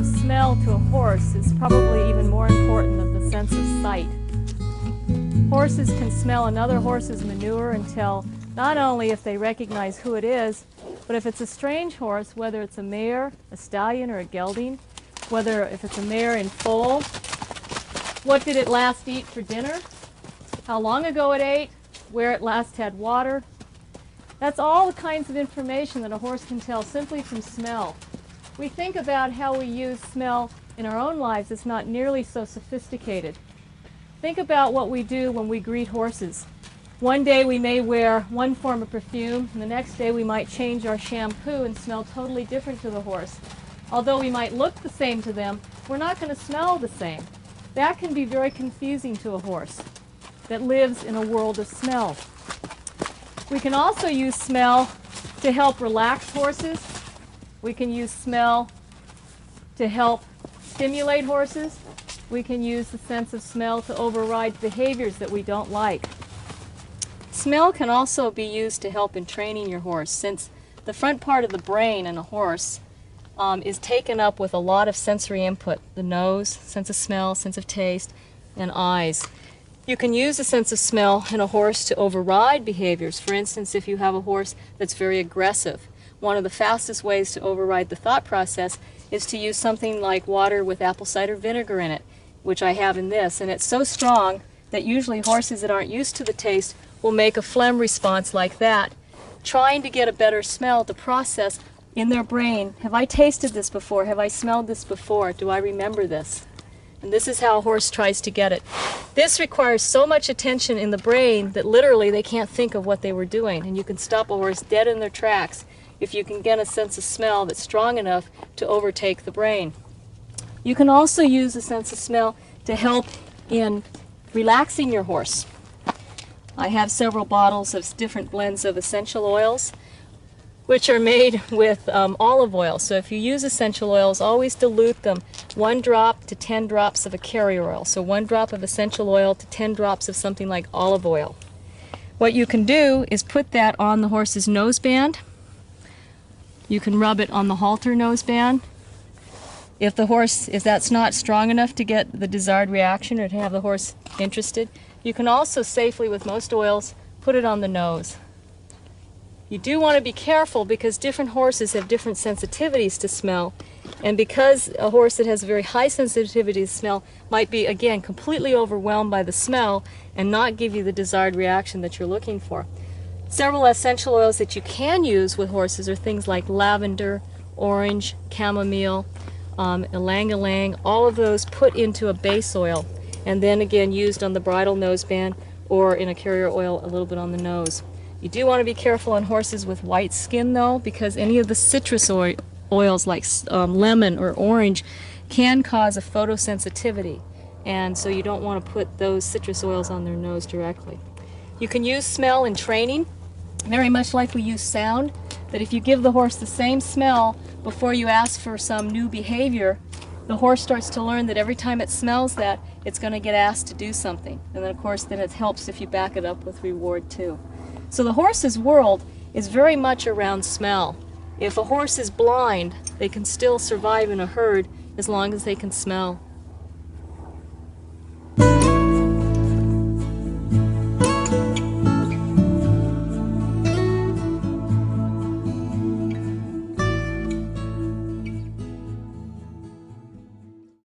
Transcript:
of smell to a horse is probably even more important than the sense of sight. Horses can smell another horse's manure and tell not only if they recognize who it is, but if it's a strange horse, whether it's a mare, a stallion, or a gelding, whether if it's a mare in foal, what did it last eat for dinner, how long ago it ate, where it last had water. That's all the kinds of information that a horse can tell simply from smell. We think about how we use smell in our own lives. It's not nearly so sophisticated. Think about what we do when we greet horses. One day we may wear one form of perfume, and the next day we might change our shampoo and smell totally different to the horse. Although we might look the same to them, we're not going to smell the same. That can be very confusing to a horse that lives in a world of smell. We can also use smell to help relax horses. We can use smell to help stimulate horses. We can use the sense of smell to override behaviors that we don't like. Smell can also be used to help in training your horse, since the front part of the brain in a horse is taken up with a lot of sensory input. The nose, sense of smell, sense of taste, and eyes. You can use a sense of smell in a horse to override behaviors. For instance, if you have a horse that's very aggressive, one of the fastest ways to override the thought process is to use something like water with apple cider vinegar in it, which I have in this, and it's so strong that usually horses that aren't used to the taste will make a phlegm response like that, trying to get a better smell to process in their brain. Have I tasted this before? Have I smelled this before? Do I remember this? And this is how a horse tries to get it. This requires so much attention in the brain that literally they can't think of what they were doing, and you can stop a horse dead in their tracks if you can get a sense of smell that's strong enough to overtake the brain. You can also use a sense of smell to help in relaxing your horse. I have several bottles of different blends of essential oils, which are made with olive oil. So if you use essential oils, always dilute them 1 drop to 10 drops of a carrier oil. So 1 drop of essential oil to 10 drops of something like olive oil. What you can do is put that on the horse's noseband. You can rub it on the halter noseband. If that's not strong enough to get the desired reaction or to have the horse interested, you can also safely, with most oils, put it on the nose. You do want to be careful because different horses have different sensitivities to smell, and because a horse that has a very high sensitivity to smell might be, again, completely overwhelmed by the smell and not give you the desired reaction that you're looking for. Several essential oils that you can use with horses are things like lavender, orange, chamomile, ylang-ylang, all of those put into a base oil and then again used on the bridle noseband or in a carrier oil a little bit on the nose. You do want to be careful on horses with white skin though, because any of the citrus oils like lemon or orange can cause a photosensitivity, and so you don't want to put those citrus oils on their nose directly. You can use smell in training, very much like we use sound, that if you give the horse the same smell before you ask for some new behavior, the horse starts to learn that every time it smells that, it's going to get asked to do something. And then of course then it helps if you back it up with reward too. So the horse's world is very much around smell. If a horse is blind, they can still survive in a herd as long as they can smell.